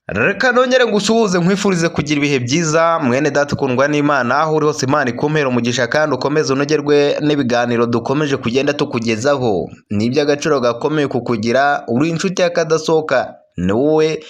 Reka nongere ngusuhuze nkwifurize kugira ibihe byiza mwene data ukundwa n'Imana aho uri hose Imana ikumpera umugisha kandi ukomeze unogerwe n'ibiganiro dukomeje kugenda tukugezaho. Ni iby'agaciro gakomeye kukugira uri inshuti y'akadasohoka. Ni wowe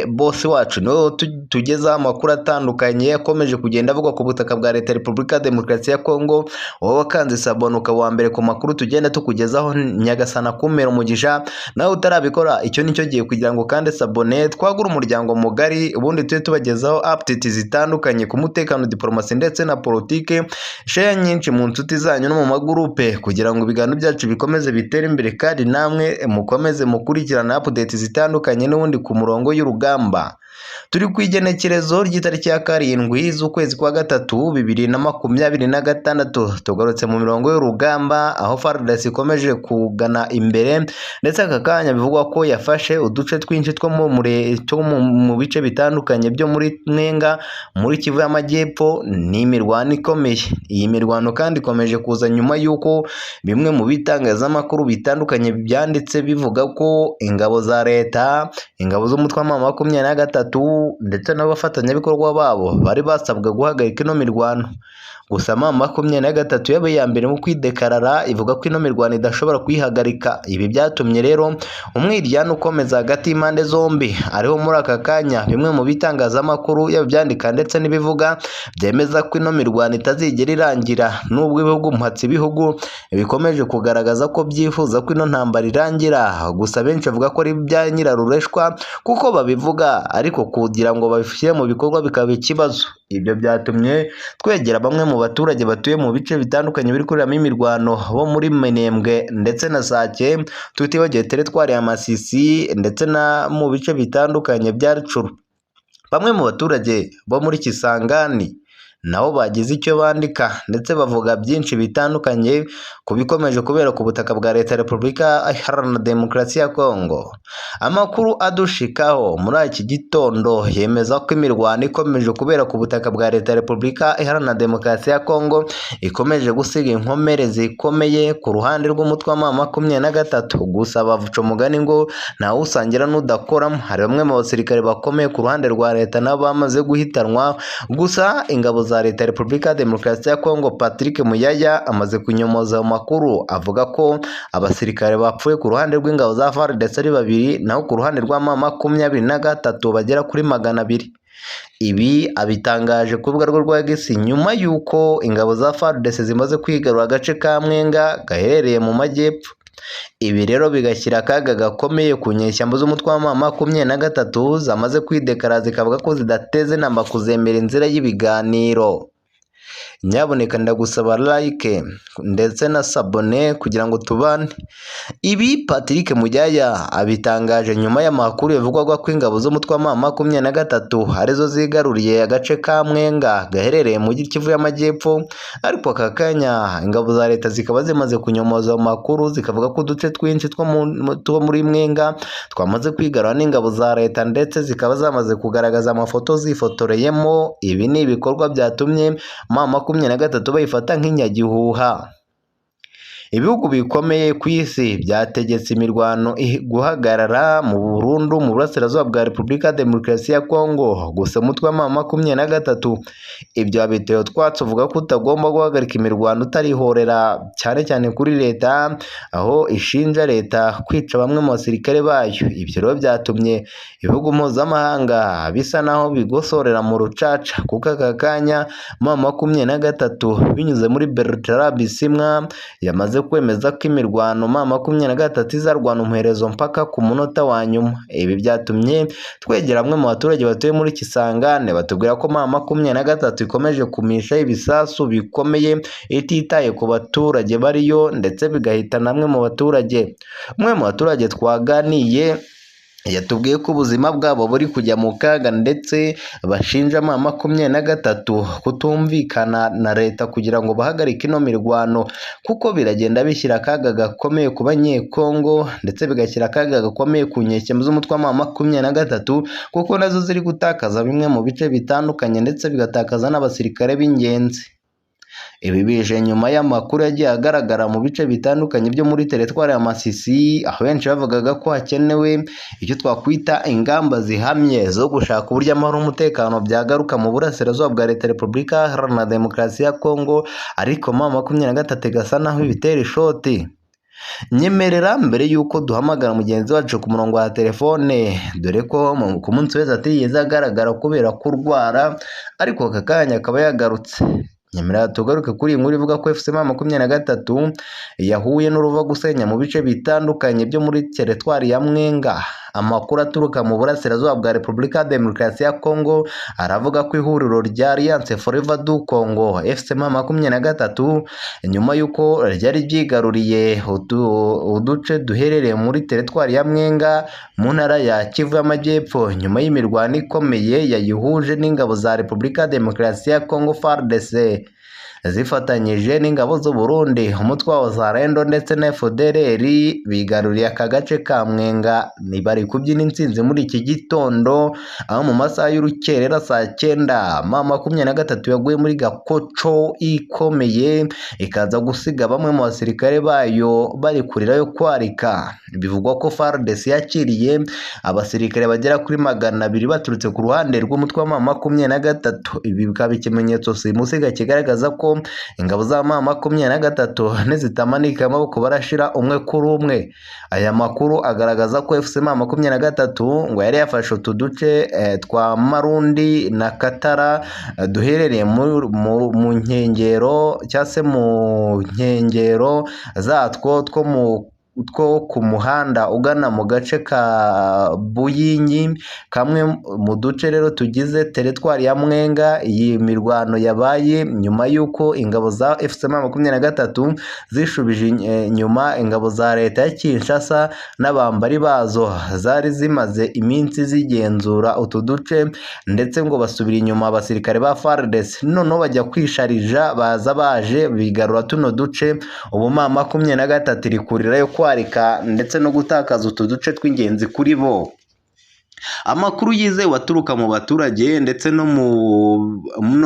boss wacu no tugezaho amakuru atandukanye akomeje kugenda avugwa ku butaka bwa Leta Repubulika ya Demokarasi ya Kongo. Wowe wakanze sabone ukaba wa mbere ku makuru tugenda tukugezaho, nyagasana kumpera umugisha. Nawe utarabikora icyo nicyo gihe kugira ngo kandi sabone twagura umuryango mugari, ubundi tujye tubagezaho updates zitandukanye ku mutekano, diplomasi ndetse na politike. Share nyinshi mu nshuti zanyu no mu magurupe kugira ngo ibiganiro byacu bikomeze bitere imbere kandi namwe mukomeze mukurikirana updates zitandukanye n'ubundi ku murongo y'urugamba. Turi ku igenekerezo ry'itariki ya 7 z'ukwezi kwa gatatu 2026. Tugarutse mu mirongo y'urugamba aho FARDC ikomeje kugana imbere, ndetse aka kanya bivugwa ko yafashe uduce twinshi two mu bice bitandukanye byo muri Mwenga muri Kivu y'Amajyepfo. Ni imirwano ikomeye. Iyi mirwano kandi ikomeje kuza nyuma y'uko bimwe mu bitangazamakuru bitandukanye byanditse bivuga ko ingabo za leta, ingabo z'umutwe wa M23 ndetse n'abafatanyabikorwa babo bari basabwa guhagarika ino mirwano. Gusa M23 yabaye ya mbere mu kwidekarara ivuga ko ino mirwano idashobora kuyihagarika. Ibi byatumye rero umwiryane ukomeza hagati y'impande zombi, ariho muri aka kanya bimwe mu bitangazamakuru yabyandika ndetse n'ibivuga byemeza ko ino mirwano itazigera irangira, nubwo ibihugu mpatsi ibihugu bikomeje kugaragaza ko byifuza ko ino ntambara irangira. Gusa benshi bavuga ko ari bya nyirarureshwa kuko babivuga ariko kugira ngo babishyire mu bikorwa bikaba ikibazo. Ibyo byatumye twegera bamwe mu baturage batuye mu bice bitandukanye biri kuriramo imirwano bo muri Menembwe ndetse na Sake, tutibagiwe teritwari ya Masisi ndetse na mu bice bitandukanye bya Rutshuru. Bamwe mu baturage bo muri Kisangani nabo bagize icyo bandika ndetse bavuga byinshi bitandukanye ku bikomeje kubera ku butaka bwa Leta Repubulika Iharanira Demokarasi ya Kongo. Amakuru adushikaho muri iki gitondo yemeza ko imirwano ikomeje kubera ku butaka bwa Leta Repubulika Iharanira Demokarasi ya Kongo ikomeje gusiga inkomere zikomeye ku ruhande rw'umutwe wa M23. Gusa bavuca umugani ngo ntawe usangira n'udakoramo. Hari bamwe mu basirikare bakomeye ku ruhande rwa leta nabo bamaze guhitanwa. Gusa ingabo za Leta Repubulika ya Demokarasi ya Kongo, Patrick Muyaya amaze kunyomoza amakuru avuga ko abasirikare bapfuye ku ruhande rw'ingabo za FARDC ari 2, naho ku ruhande rwa M23 bagera kuri 200. Ibi abitangaje ku rubuga rwe rwa X nyuma y'uko ingabo za FARDC zimaze kwigarura agace ka Mwenga gaherereye mu majyepfo. Ibi rero bigashyira akaga gakomeye ku nyeshyamba z'umutwe wa M23 zamaze kwidekara zikavuga ko zidateze namba kuzemera inzira y'ibiganiro. Nyaboneka ndagusaba like ndetse na sabone kugira ngo tubane. Ibi Patrick Muyaya abitangaje nyuma y'amakuru yavugwaga ko ingabo z'umutwe wa M23 arizo zigaruriye agace ka Mwenga gaherereye mu Kivu y'Amajyepfo, ariko aka kanya ingabo za leta zikaba zimaze kunyomoza amakuru zikavuga ko uduce twinshi two muri Mwenga twamaze kwigarura n'ingabo za leta, ndetse zikaba zamaze kugaragaza amafoto zifotoreyemo. Ibi ni ibikorwa byatumye M23 bayifata nk'inyagihuha. Ibihugu bikomeye ku isi byategetse imirwano guhagarara mu Burundu mu burasirazuba bwa Repubulika ya Demokarasi ya Kongo. Gusa umutwe wa M23 ibyo abitewe twatse uvuga ko utagomba guhagarika imirwano utarihorera, cyane cyane kuri leta, aho ishinja leta kwica bamwe mu basirikare bayo. Ibyo rero byatumye ibihugu mpuzamahanga bisa naho bigosorera mu rucaca, kuko aka kanya M23 binyuze muri Bertrand Bisimwa yamaze kwemeza ko imirwano M23 izarwana umuherezo mpaka ku munota wa nyuma. Ibi byatumye twegera bamwe mu baturage batuye muri Kisangane batubwira ko M23 ikomeje kumisha ibisasu bikomeye ititaye ku baturage bariyo, ndetse bigahitana bamwe mu baturage. Umwe mu baturage twaganiye yatubwiye ko ubuzima bwabo buri kujya mu kaga, ndetse bashinja M23 kutumvikana na leta kugira ngo bahagarike ino mirwano, kuko biragenda bishyira akaga gakomeye ku banyekongo, ndetse bigashyira akaga gakomeye ku nyeshyamba z'umutwe wa M23 kuko nazo ziri gutakaza bimwe mu bice bitandukanye, ndetse bigatakaza n'abasirikare b'ingenzi. Ibi bije nyuma y'amakuru yagiye agaragara mu bice bitandukanye byo muri teritwari ya Masisi, aho benshi bavugaga ko hakenewe icyo twakwita ingamba zihamye zo gushaka uburyo amahoro n'umutekano byagaruka mu burasirazuba bwa Leta Repubulika Iharanira Demokarasi ya Kongo, ariko M23 igasa naho ibitera ishoti. Nyemerera mbere y'uko duhamagara mugenzi wacu ku murongo wa telefone, dore ko ku munsi wese atigeze agaragara kubera kurwara, ariko aka kanya akaba yagarutse. Nyemerera tugaruke kuri iyi nkuru ivuga ko M23 yahuye n'uruva gusenya mu bice bitandukanye byo muri teritwari ya Mwenga. Amakuru aturuka mu burasirazuba bwa Repubulika ya Demokarasi ya Kongo aravuga ko ihuriro rya Alliance Forever du Congo M23 nyuma y'uko ryari ryigaruriye uduce duherereye muri teritwari ya Mwenga mu ntara ya Kivu y'Amajyepfo, nyuma y'imirwano ikomeye yayihuje n'ingabo za Repubulika ya Demokarasi ya Kongo FARDC zifatanyije n'ingabo z'u Burundi, umutwe wa Wazalendo ndetse na FDLR bigaruriye aka gace ka Mwenga. Bari kubyina intsinzi muri iki gitondo, aho mu masaha y'urukerera saa 9 M23 yaguye muri gakoco ikomeye, ikaza gusiga bamwe mu basirikare bayo bari kurirayo kwarika. Bivugwa ko FARDC yakiriye abasirikare bagera kuri 200 baturutse ku ruhande rw'umutwe wa M23. Ibi bikaba ikimenyetso simusiga kigaragaza ko ingabo za M23 nizitamanika amaboko barashira umwe kuri umwe. Aya makuru agaragaza ko M23 ngo yari yafashe utu duce twa Marundi na Katara duherereye mu nkengero cyangwa se mu nkengero zatwo two ku muhanda ugana mu gace ka Buyinyi, kamwe mu duce rero tugize teritwari ya Mwenga. Iyi mirwano yabaye nyuma y'uko ingabo za M23 zishubije nyuma ingabo za leta ya Kinshasa n'abambari bazo zari zimaze iminsi zigenzura utu duce, ndetse ngo basubira inyuma abasirikare ba FARDC, noneho bajya kwisharija baza baje bigarura tuno duce. Ubu M23 iri kurirayo kwarika ndetse no gutakaza utu duce tw'ingenzi kuri bo. Amakuru yizewe aturuka mu baturage ndetse no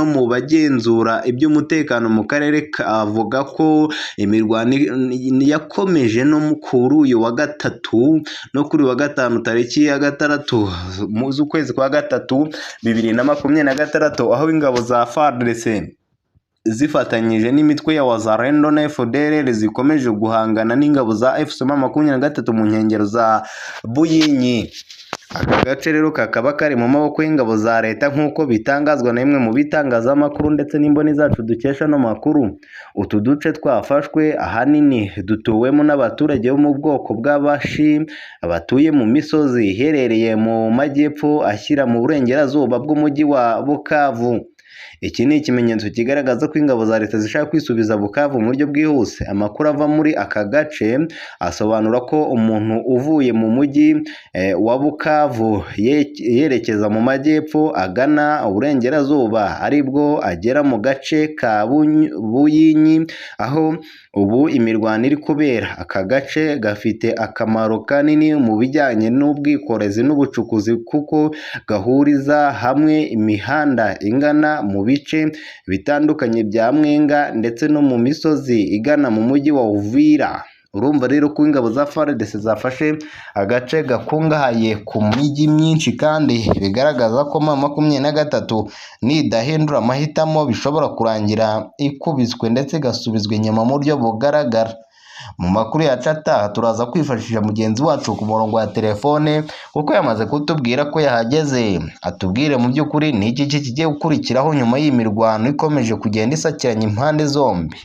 mu bagenzura iby'umutekano mu karere avuga ko imirwano yakomeje no kuri uyu wa gatatu no kuri wa gatanu tariki ya 6 z'ukwezi kwa 3 2026, aho ingabo za FARDC zifatanyije n'imitwe ya Wazalendo na FDLR zikomeje guhangana n'ingabo za M23 mu nkengero za Buyinyi. Aka gace rero kakaba kari mu maboko y'ingabo za leta nk'uko bitangazwa na bimwe mu bitangazamakuru ndetse n'imboni zacu dukesha no makuru. Utu duce twafashwe ahanini dutuwemo n'abaturage bo mu bwoko bw'Abashi batuye mu misozi iherereye mu majyepfo ashyira mu burengerazuba bw'umujyi wa Bukavu. Iki ni ikimenyetso kigaragaza ko ingabo za leta zishaka kwisubiza Bukavu mu buryo bwihuse. Amakuru ava muri aka gace asobanura ko umuntu uvuye mu mujyi wa Bukavu yerekeza mu majyepfo agana uburengerazuba aribwo agera mu gace ka Buyinyi, aho ubu imirwano iri kubera. Aka gace gafite akamaro kanini mu bijyanye n'ubwikorezi n'ubucukuzi kuko gahuriza hamwe imihanda ingana mu bice bitandukanye bya Mwenga ndetse no mu misozi igana mu mujyi wa Uvira. Urumva rero ko ingabo za FARDC zafashe agace gakungahaye ku mijyi myinshi, kandi bigaragaza ko M23 nidahindura amahitamo bishobora kurangira ikubiswe ndetse igasubizwa inyuma mu buryo bugaragara. Mu makuru yacu ataha turaza kwifashisha mugenzi wacu ku murongo wa telefone kuko yamaze kutubwira ko yahageze. Atubwire mu by'ukuri ni iki kigiye gukurikiraho nyuma y'imirwano ikomeje kugenda isakiranya impande zombi.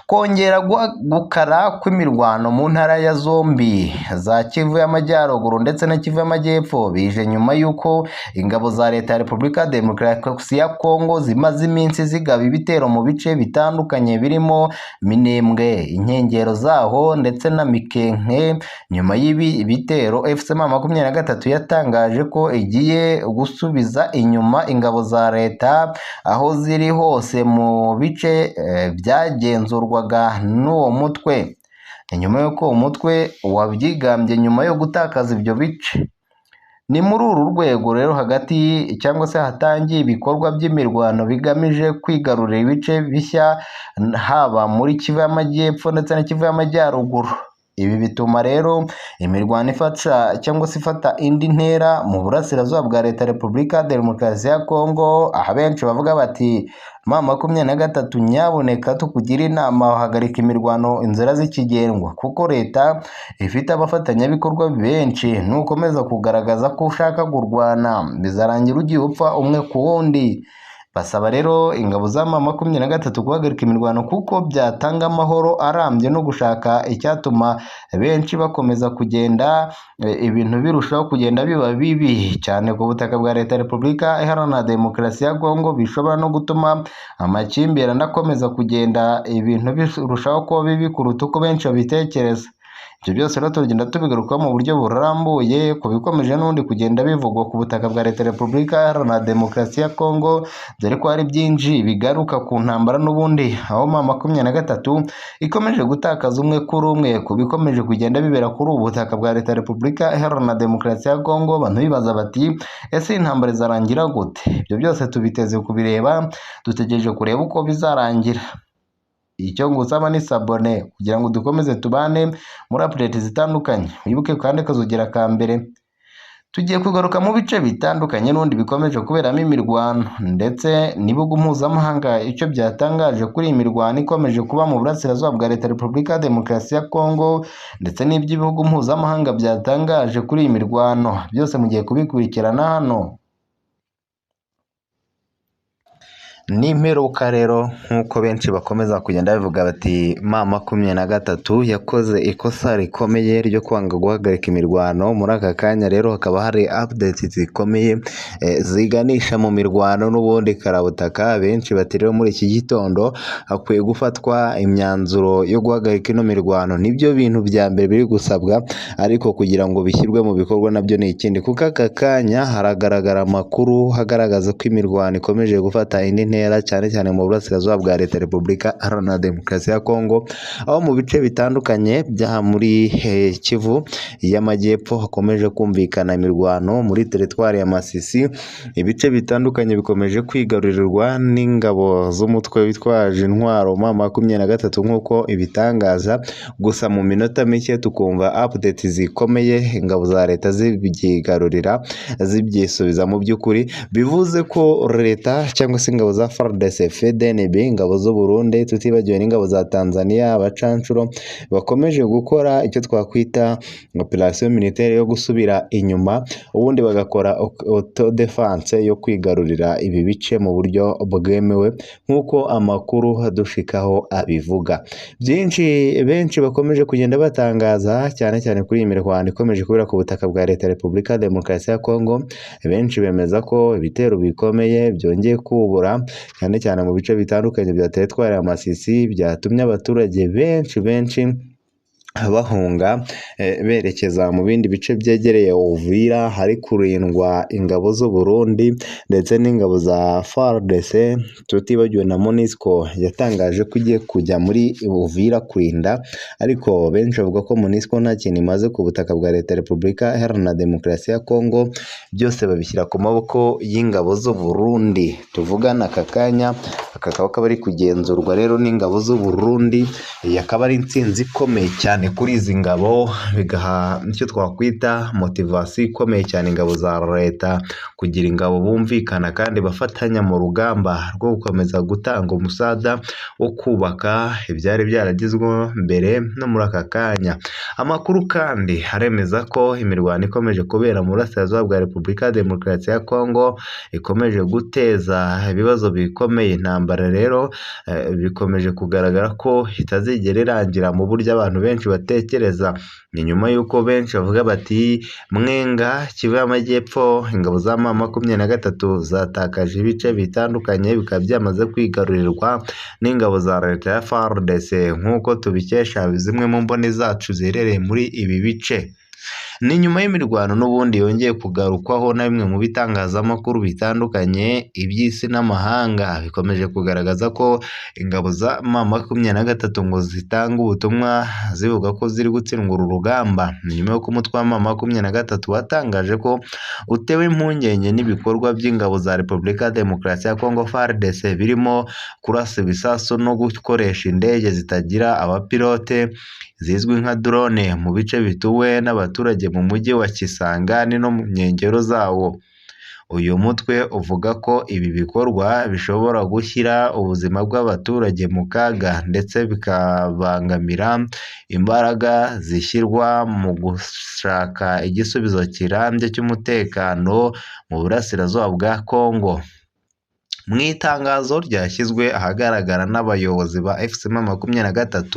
Kongera gukara kw'imirwano mu ntara ya zombi za Kivu y'Amajyaruguru ndetse na Kivu y'Amajyepfo bije nyuma y'uko ingabo za leta ya Repubulika ya Demokarasi ya Kongo zimaze iminsi zigaba ibitero mu bice bitandukanye birimo Minembwe, inkengero zaho ndetse na Mikenke. Nyuma y'ibi bitero M23 yatangaje ko igiye gusubiza inyuma ingabo za leta aho ziri hose mu bice byagenzurwa n'uwo mutwe, nyuma y'uko umutwe wabyigambye nyuma yo gutakaza ibyo bice. Ni muri uru rwego rero hagati cyangwa se hatangiye ibikorwa by'imirwano bigamije kwigarurira ibice bishya haba muri Kivu y'Amajyepfo ndetse na Kivu y'Amajyaruguru. Ibi bituma rero imirwano ifata indi ntera mu burasirazuba bwa Leta ya Repubulika ya Demokarasi ya Kongo, aho abenshi bavuga bati M23 nyaboneka tukugira inama wahagarika imirwano inzira zikigendwa, kuko leta ifite abafatanyabikorwa benshi, nukomeza kugaragaza ko ushaka kurwana bizarangira ugiye upfa umwe ku wundi. Basaba rero ingabo za M23 guhagarika imirwano kuko byatanga amahoro arambye no gushaka icyatuma benshi bakomeza kugenda ibintu birushaho kugenda biba bibi cyane ku butaka bwa Leta ya Repubulika Iharanira Demokarasi ya Kongo, bishobora no gutuma amakimbirane akomeza kugenda ibintu birushaho kuba bibi kuruta uko benshi babitekereza. Ibyo byose rero tugenda tubigarukaho mu buryo burambuye ku bikomeje n'ubundi kugenda bivugwa ku butaka bwa Leta ya Repubulika Iharanira Demokarasi ya Kongo, dore ko hari byinshi bigaruka ku ntambara n'ubundi, aho M23 ikomeje gutakaza umwe kuri umwe ku bikomeje kugenda bibera kuri ubu butaka bwa Leta ya Repubulika Iharanira Demokarasi ya Kongo. Abantu bibaza bati ese intambara izarangira gute? Ibyo byose tubiteze kubireba, dutegereje kureba uko bizarangira. Icyo ngusaba ni sabone kugira ngo dukomeze tubane muri update zitandukanye. Wibuke kandi kazogera ka mbere. Tugiye kugaruka mu bice bitandukanye n'undi bikomeje kuberamo imirwano, ndetse n'ibihugu mpuzamahanga icyo byatangaje kuri iyi mirwano ikomeje kuba mu burasirazuba bwa Leta ya Repubulika ya Demokarasi ya Kongo, ndetse n'iby'ibihugu mpuzamahanga byatangaje kuri iyi mirwano, byose mugiye kubikurikirana hano. N'imperuka rero nk'uko benshi bakomeza kugenda bavuga bati M23 yakoze ikosa rikomeye ryo kwanga guhagarika imirwano. Muri aka kanya rero hakaba hari update zikomeye ziganisha mu mirwano n'ubundi karabutaka. Benshi bati rero muri iki gitondo hakwiye gufatwa imyanzuro yo guhagarika ino mirwano. Nibyo bintu bya mbere biri gusabwa, ariko kugira ngo bishyirwe mu bikorwa nabyo ni ikindi, kuko aka kanya haragaragara amakuru hagaragaza ko imirwano ikomeje gufata indi cyane cyane mu burasirazuba bwa Leta ya Repubulika Iharanira Demokarasi ya Kongo, aho mu bice bitandukanye bya muri Kivu y'Amajyepfo hakomeje kumvikana imirwano muri teritwari ya Masisi. Ibice bitandukanye bikomeje kwigarurirwa n'ingabo z'umutwe witwaje intwaro M23 nk'uko ibitangaza, gusa mu minota mike tukumva update zikomeye ingabo za leta zibyigarurira zibyisubiza. Mu by'ukuri bivuze ko leta cyangwa se ingabo za FARDC, FDNB, ingabo z'u Burundi, tutibagiwe n'ingabo za Tanzania, abacancuro bakomeje gukora icyo twakwita operation militaire yo gusubira inyuma, ubundi bagakora auto defense yo kwigarurira ibi bice mu buryo bwemewe nk'uko amakuru hadushikaho abivuga. Benshi bakomeje kugenda batangaza cyane cyane kuri iyi mirwano ikomeje kubera ku butaka bwa Leta ya Repubulika ya Demokarasi ya Kongo. Benshi bemeza ko ibitero bikomeye byongeye kubura cyane cyane mu bice bitandukanye bya teritwari ya Masisi, byatumye abaturage benshi bahunga berekeza mu bindi bice byegereye Uvira, hari kurindwa ingabo z'u Burundi ndetse n'ingabo za FARDC, tutibagiwe na MONUSCO yatangaje ko igiye kujya muri Uvira kurinda, ariko benshi bavuga ko MONUSCO nta kintu imaze ku butaka bwa Leta ya Repubulika Iharanira Demokarasi ya Kongo, byose babishyira ku maboko y'ingabo z'u Burundi. Tuvugana aka kanya kakaba kari kugenzurwa rero n'ingabo z'u Burundi, yakaba ari intsinzi ikomeye cyane kuri izi ngabo, bigaha icyo twakwita motivasiyo ikomeye cyane ingabo za leta, kugira ingabo bumvikana kandi bafatanya mu rugamba rwo gukomeza gutanga umusada wo kubaka ibyari byaragizwe mbere no muri aka kanya. Amakuru kandi aremeza ko imirwano ikomeje kubera mu burasirazuba bwa Repubulika ya Demokarasi ya Kongo ikomeje guteza ibibazo bikomeye. Intambara rero bikomeje kugaragara ko itazigera irangira mu buryo abantu benshi batekereza. Ni nyuma y'uko benshi bavuga bati Mwenga, Kivu y'Amajyepfo, ingabo za M23 zatakaje ibice bitandukanye bikaba byamaze kwigarurirwa n'ingabo za leta ya FARDC, nk'uko tubikesha zimwe mu mboni zacu ziherereye muri ibi bice. ni nyuma y'imirwano n'ubundi yongeye kugarukwaho na bimwe mu bitangazamakuru bitandukanye iby'isi n'amahanga bikomeje kugaragaza ko ingabo za M23 ngo zitanga ubutumwa zivuga ko ziri gutsindwa uru rugamba. Ni nyuma y'uko umutwe wa M23 watangaje ko utewe impungenge n'ibikorwa by'ingabo za Repubulika ya Demokarasi ya Kongo FARDC birimo kurasa ibisasu no gukoresha indege zitagira abapilote zizwi nka drone mu bice bituwe n'abaturage mu mujyi wa Kisangani no mu nkengero zawo. Uyu mutwe uvuga ko ibi bikorwa bishobora gushyira ubuzima bw'abaturage mu kaga ndetse bikabangamira imbaraga zishyirwa mu gushaka igisubizo kirambye cy'umutekano mu burasirazuba bwa Kongo. Mu itangazo ryashyizwe ahagaragara n'abayobozi ba M23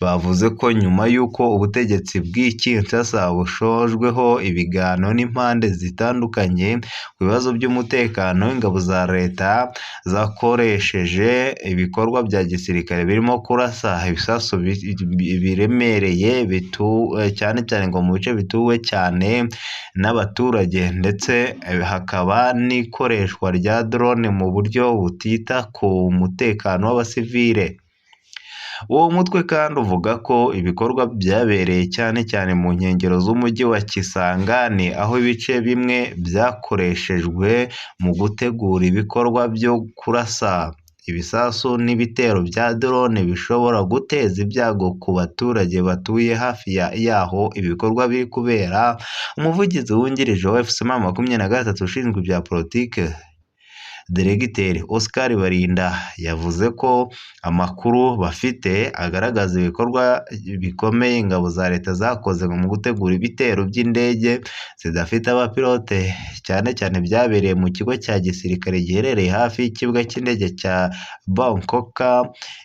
bavuze ko nyuma y'uko ubutegetsi bw'i Kinshasa bushojweho ibiganiro n'impande zitandukanye ku bibazo by'umutekano, ingabo za leta zakoresheje ibikorwa bya gisirikare birimo kurasa ibisasu biremereye cyane cyane ngo mu bice bituwe cyane n'abaturage, ndetse hakaba n'ikoreshwa rya drone mu buryo butita ku mutekano w'abasivile. Uwo mutwe kandi uvuga ko ibikorwa byabereye cyane cyane mu nkengero z'umujyi wa Kisangani, aho ibice bimwe byakoreshejwe mu gutegura ibikorwa byo kurasa ibisasu n'ibitero bya drone bishobora guteza ibyago ku baturage batuye hafi yaho ibikorwa biri kubera. Umuvugizi wungirije wa M23 ushinzwe ibya politike Diregiteri Oscar Barinda yavuze ko amakuru bafite agaragaza ibikorwa bikomeye ingabo za leta zakoze mu gutegura ibitero by'indege zidafite abapilote cyane cyane byabereye mu kigo cya gisirikare giherereye hafi y'ikibuga cy'indege cya Bangkok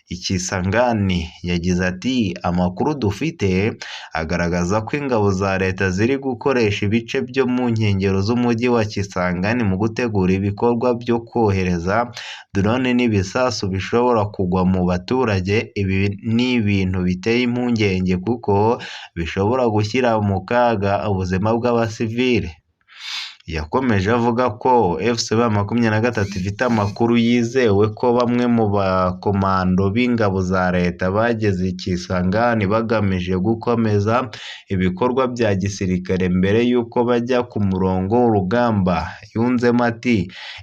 i Kisangani. Yagize ati amakuru dufite agaragaza ko ingabo za leta ziri gukoresha ibice byo mu nkengero z'umujyi wa Kisangani mu gutegura ibikorwa byo kohereza drone n'ibisasu bishobora kugwa mu baturage. Ibi ni ibintu biteye impungenge kuko bishobora gushyira mu kaga ubuzima bw'abasivile. Yakomeje avuga ko M23 ifite amakuru yizewe ko bamwe mu bakomando b'ingabo za leta bageze i Kisangani bagamije gukomeza ibikorwa bya gisirikare mbere y'uko bajya ku murongo w'urugamba. Yunzemo ati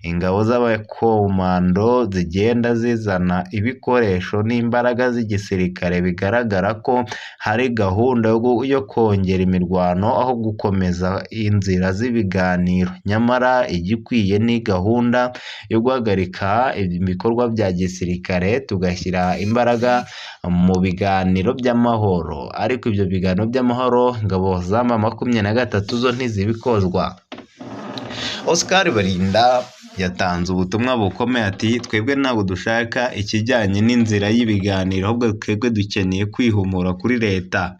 ingabo z'abakomando zigenda zizana ibikoresho n'imbaraga z'igisirikare, bigaragara ko hari gahunda yo kongera imirwano aho gukomeza inzira z'ibiganiro. Nyamara igikwiye ni gahunda yo guhagarika ibikorwa bya gisirikare tugashyira imbaraga mu biganiro by'amahoro, ariko ibyo biganiro by'amahoro ingabo za M23 zo ntizibikozwa. Oscar Barinda yatanze ubutumwa bukomeye ati twebwe ntabwo dushaka ikijyanye n'inzira y'ibiganiro, ahubwo twebwe dukeneye kwihumura kuri leta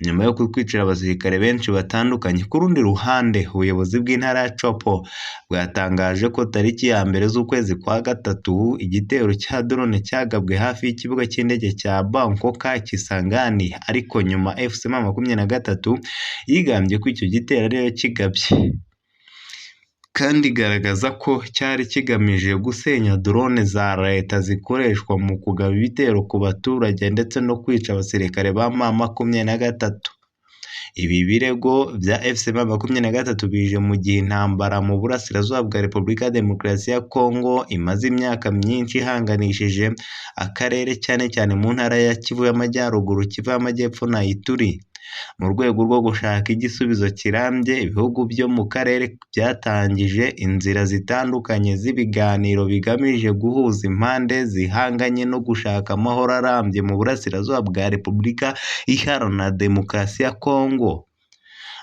nyuma yo kwicira abasirikare benshi batandukanye. Ku rundi ruhande ubuyobozi bw'intara ya Chopo bwatangaje ko tariki ya mbere z'ukwezi kwa gatatu igitero cya drone cyagabwe hafi y'ikibuga cy'indege cya Bangkok Kisangani, ariko nyuma M23 yigambye ko icyo gitero ariyo kigabye kandi igaragaza ko cyari kigamije gusenya drone za leta zikoreshwa mu kugaba ibitero ku baturage ndetse no kwica abasirikare ba M23. Ibi birego bya M23 bije mu gihe intambara mu burasirazuba bwa Repubulika ya Demokarasi ya Kongo imaze imyaka myinshi ihanganishije akarere cyane cyane mu ntara ya Kivu y'Amajyaruguru, Kivu y'Amajyepfo na Ituri. Mu rwego rwo gushaka igisubizo kirambye, ibihugu byo mu karere byatangije inzira zitandukanye z'ibiganiro bigamije guhuza impande zihanganye no gushaka amahoro arambye mu burasirazuba bwa Repubulika Iharanira Demokarasi ya Kongo.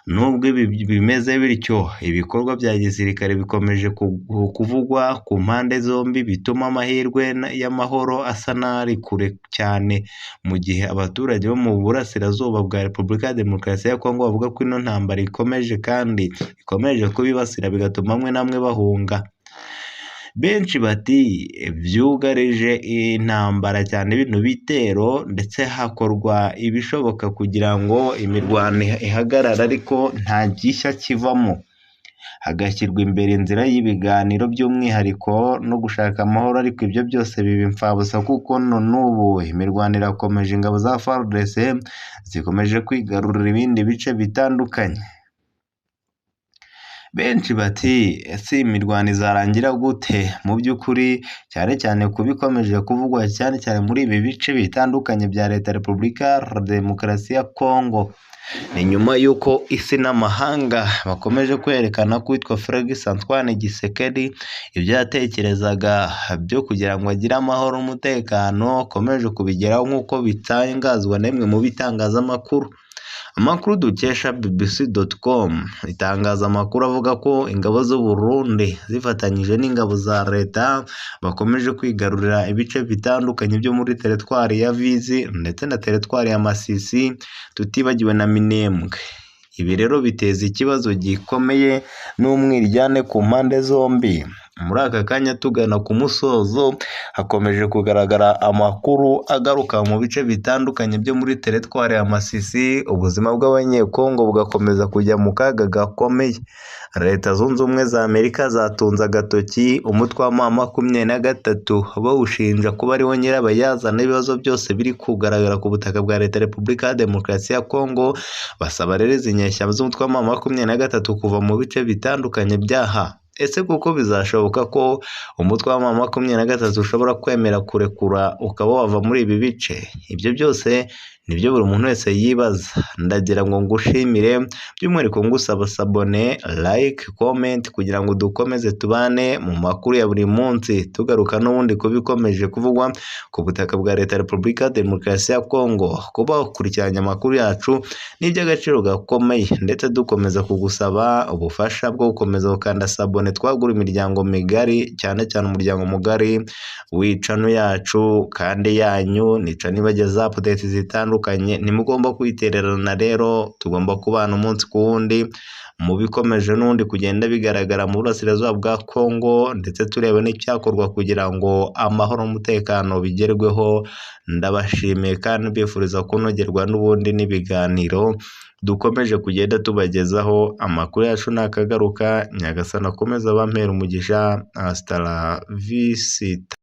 Nubwo ibi bimeze bityo, ibikorwa bya gisirikare bikomeje kuvugwa ku mpande zombi, bituma amahirwe y'amahoro asa n'ari kure cyane, mu gihe abaturage bo mu burasirazuba bwa Repubulika ya Demokarasi ya Kongo bavuga ko ino ntambara ikomeje kandi ikomeje kubibasira bigatuma bamwe na bamwe bahunga. benshi bati byugarije intambara cyane bino bitero ndetse hakorwa ibishoboka kugira ngo imirwano ihagarare ariko nta gishya kivamo, hagashyirwa imbere inzira y'ibiganiro by'umwihariko no gushaka amahoro, ariko ibyo byose biba imfabusa kuko n'ubu imirwano irakomeje, ingabo za FARDC zikomeje kwigarurira ibindi bice bitandukanye. Benshi bati ese imirwano izarangira gute? Mu by'ukuri cyane cyane kubikomeje kuvugwa cyane cyane muri ibi bice bitandukanye bya Leta Repubulika ya Demokarasi ya Kongo, ni nyuma y'uko isi n'amahanga bakomeje kwerekana ko uwitwa Felix Antoine Tshisekedi ibyo yatekerezaga byo kugira ngo agire amahoro n'umutekano akomeje kubigeraho nk'uko bitangazwa n'imwe mu bitangazamakuru. Amakuru dukesha bbc.com itangaza amakuru avuga ko ingabo z'u Burundi zifatanyije n'ingabo za leta bakomeje kwigarurira ibice bitandukanye byo muri teritwari ya Fizi ndetse na teritwari ya Masisi, tutibagiwe na Minembwe. Ibi rero biteza ikibazo gikomeye n'umwiryane ku mpande zombi. Muri aka kanya tugana ku musozo, hakomeje kugaragara amakuru agaruka mu bice bitandukanye byo muri teritwari ya Masisi, ubuzima bw'abanyekongo bugakomeza kujya mu kaga gakomeye. Leta Zunze Ubumwe za Amerika zatunze agatoki umutwe wa M23 bawushinja kuba ariwo nyirabayazana ibibazo byose biri kugaragara ku butaka bwa Leta Repubulika ya Demokarasi ya Kongo, basaba rero izi nyeshyamba z'umutwe wa M23 kuva mu bice bitandukanye byaha. Ese kuko bizashoboka ko umutwe wa M23 ushobora kwemera kurekura ukaba wava muri ibi bice? Ibyo byose nibyo buri muntu wese yibaza. Ndagira ngo ngushimire, by'umwihariko ngusaba sabone, like, comment kugira ngo dukomeze tubane mu makuru ya buri munsi, tugaruka n'ubundi kubikomeje kuvugwa ku butaka bwa Leta Repubulika ya Demokarasi ya Kongo. Kuba ukurikiranye amakuru yacu ni iby'agaciro gakomeye, ndetse dukomeza kugusaba ubufasha bwo gukomeza gukanda sabone, twagura imiryango migari, cyane cyane umuryango mugari w'icano yacu kandi yanyu, nica nibageza update zitandukanye. Nimugomba kwitererana rero, tugomba kubana umunsi ku wundi mu bikomeje n'undi kugenda bigaragara mu burasirazuba bwa Kongo, ndetse tureba n'icyakorwa kugira ngo amahoro n'umutekano bigerweho. Ndabashimiye kandi mbifuriza kunogerwa n'ubundi n'ibiganiro dukomeje kugenda tubagezaho. Amakuru yacu nakagaruka, Nyagasani akomeza abampera umugisha. Hasta la vista.